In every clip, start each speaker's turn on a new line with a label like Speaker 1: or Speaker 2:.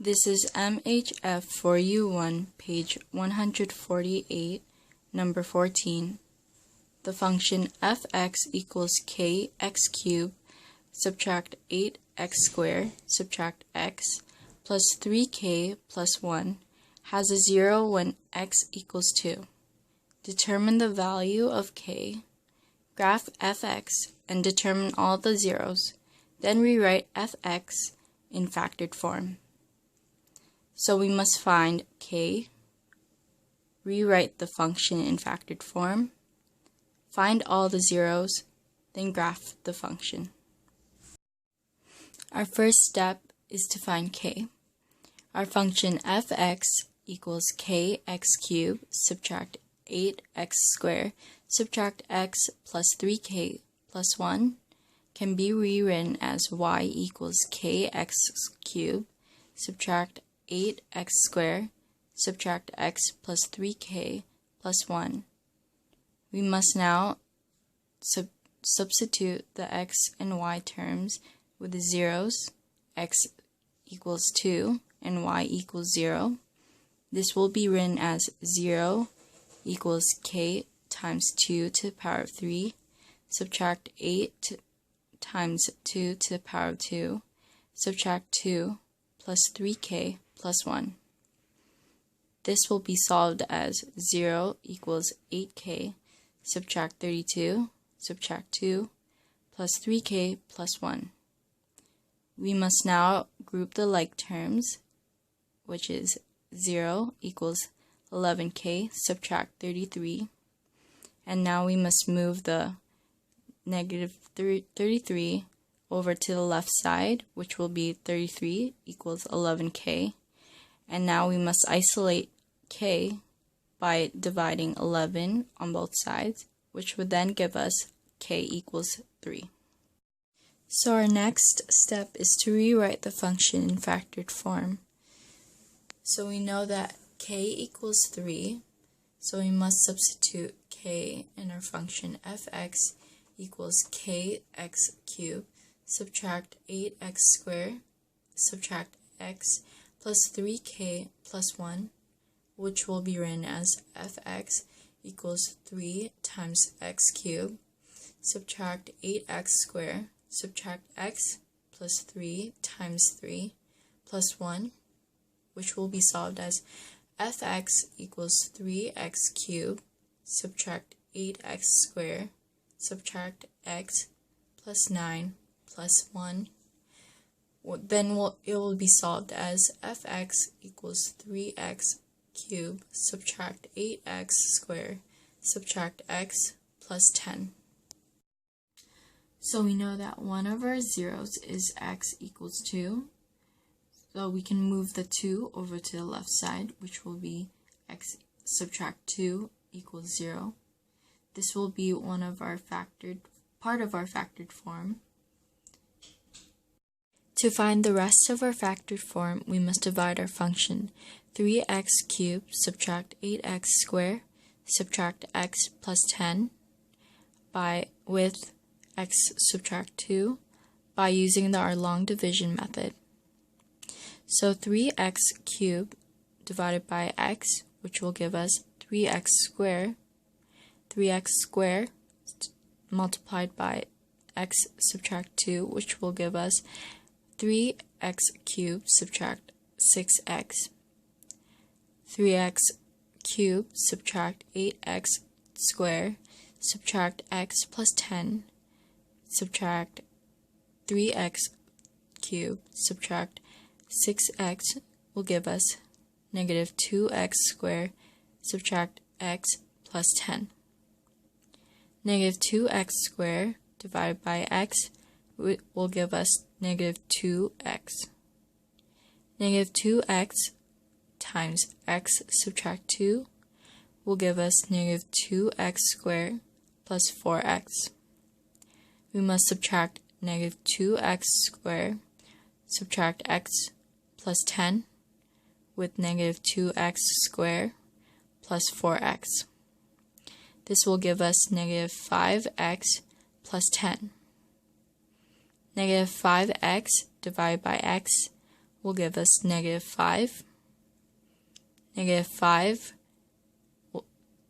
Speaker 1: This is MHF for U1, page 148, number 14. The function fx equals kx cubed, subtract 8x squared, subtract x, plus 3k plus 1 has a 0 when x equals 2. Determine the value of k, graph fx, and determine all the zeros. Then rewrite fx in factored form. So we must find k, rewrite the function in factored form, find all the zeros, then graph the function. Our first step is to find k. Our function fx equals kx cubed, subtract 8x squared, subtract x plus 3k plus 1 can be rewritten as y equals kx cubed, subtract 8x squared, subtract x plus 3k plus 1. We must now substitute the x and y terms with the zeros, x equals 2 and y equals 0. This will be written as 0 equals k times 2 to the power of 3, subtract 8 times 2 to the power of 2, subtract 2 plus 3k plus 1. This will be solved as 0 equals 8k, subtract 32, subtract 2, plus 3k plus 1. We must now group the like terms, which is 0 equals 11k, subtract 33. And now we must move the negative 33 over to the left side, which will be 33 equals 11k. And now we must isolate k by dividing 11 on both sides, which would then give us k equals 3. So our next step is to rewrite the function in factored form. So we know that k equals 3, so we must substitute k in our function fx equals kx cubed, subtract 8x squared, subtract x, plus 3k plus 1, which will be written as fx equals 3 times x cubed, subtract 8x squared, subtract x plus 3 times 3 plus 1, which will be solved as fx equals 3x cubed, subtract 8x squared, subtract x plus 9 plus 1. Then it will be solved as fx equals 3x cubed, subtract 8x squared, subtract x plus 10. So we know that one of our zeros is x equals 2. So we can move the 2 over to the left side, which will be x subtract 2 equals 0. This will be part of our factored form. To find the rest of our factored form, we must divide our function 3x cubed, subtract 8x squared, subtract x plus 10 with x subtract 2 by using our long division method. So 3x cubed divided by x, which will give us 3x squared multiplied by x subtract 2, which will give us 3x cubed subtract 6x, 3x cubed subtract 8x squared, subtract x plus 10, subtract 3x cubed, subtract 6x will give us negative 2x squared, subtract x plus 10. Negative 2x squared divided by x will give us negative 2x. Negative 2x times x subtract 2 will give us negative 2x squared plus 4x. We must subtract negative 2x squared, subtract x plus 10 with negative 2x squared plus 4x. This will give us negative 5x plus 10. Negative 5x divided by x will give us negative 5. Negative 5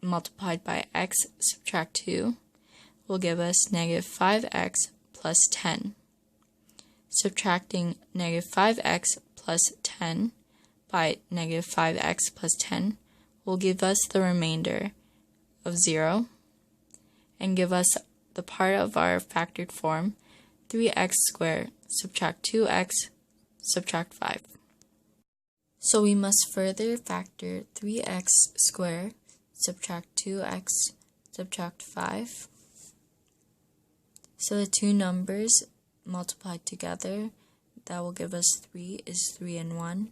Speaker 1: multiplied by x subtract 2 will give us negative 5x plus 10. Subtracting negative 5x plus 10 by negative 5x plus 10 will give us the remainder of 0 and give us the part of our factored form 3x squared subtract 2x subtract 5. So we must further factor 3x squared subtract 2x subtract 5. So the two numbers multiplied together, that will give us 3 is 3 and 1.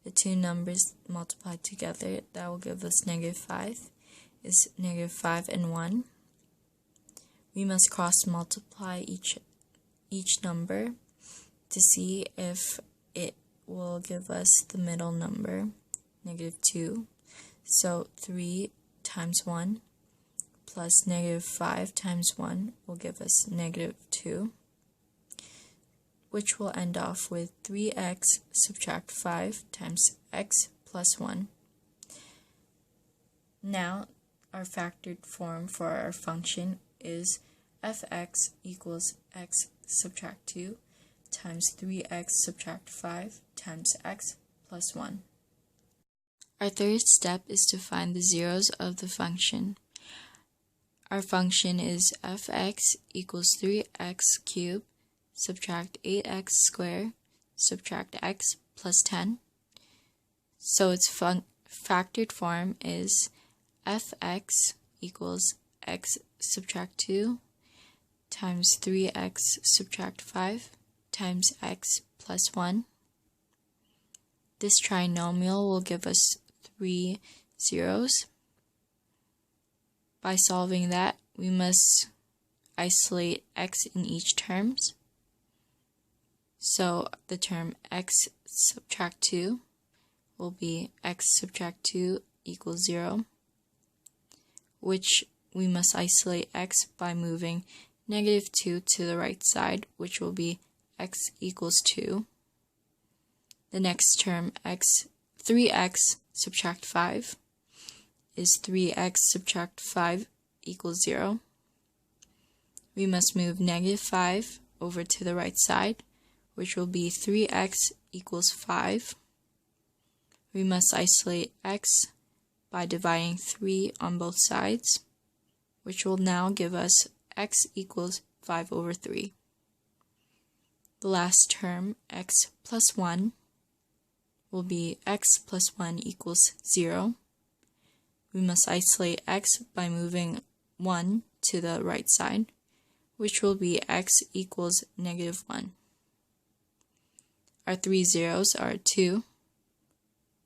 Speaker 1: The two numbers multiplied together, that will give us negative 5 is negative 5 and 1. We must cross multiply each number to see if it will give us the middle number, negative 2. So 3 times 1 plus negative 5 times 1 will give us negative 2, which will end off with 3x subtract 5 times x plus 1. Now, our factored form for our function is fx equals x subtract 2 times 3x subtract 5 times x plus 1. Our third step is to find the zeros of the function. Our function is fx equals 3x cubed subtract 8x squared subtract x plus 10. So its factored form is fx equals x subtract 2 times 3x subtract 5 times x plus 1. This trinomial will give us 3 zeros. By solving that, we must isolate x in each terms. So the term x subtract 2 will be x subtract 2 equals 0, which we must isolate x by moving negative 2 to the right side, which will be x equals 2. The next term, 3x subtract 5, is 3x subtract 5 equals 0. We must move negative 5 over to the right side, which will be 3x equals 5. We must isolate x by dividing 3 on both sides, which will now give us x equals 5 over 3. The last term, x plus 1, will be x plus 1 equals 0. We must isolate x by moving 1 to the right side, which will be x equals negative 1. Our three zeros are 2,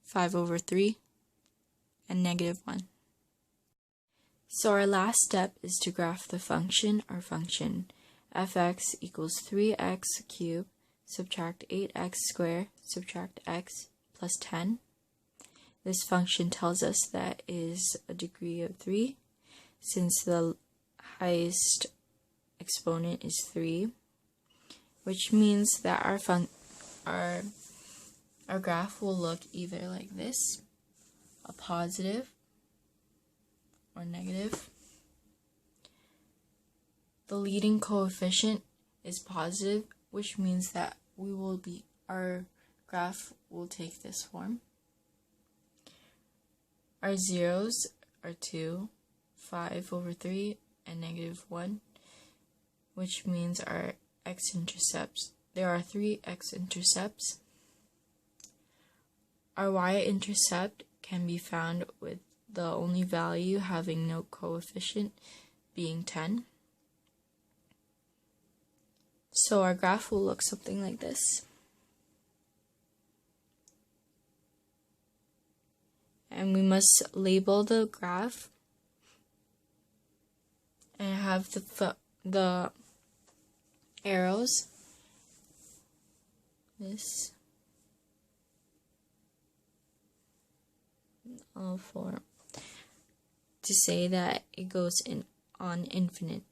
Speaker 1: 5 over 3, and negative 1. So our last step is to graph the function. Our function fx equals 3x cubed subtract 8x squared subtract x plus 10. This function tells us that it is a degree of 3, since the highest exponent is 3, which means that our graph will look either like this, a positive or negative. The leading coefficient is positive, which means that our graph will take this form. Our zeros are 2, 5 over 3, and negative 1, which means our x-intercepts. There are 3 x-intercepts. Our y-intercept can be found with the only value having no coefficient being 10. So our graph will look something like this. And we must label the graph and have the arrows, this, all four, to say that it goes on infinite.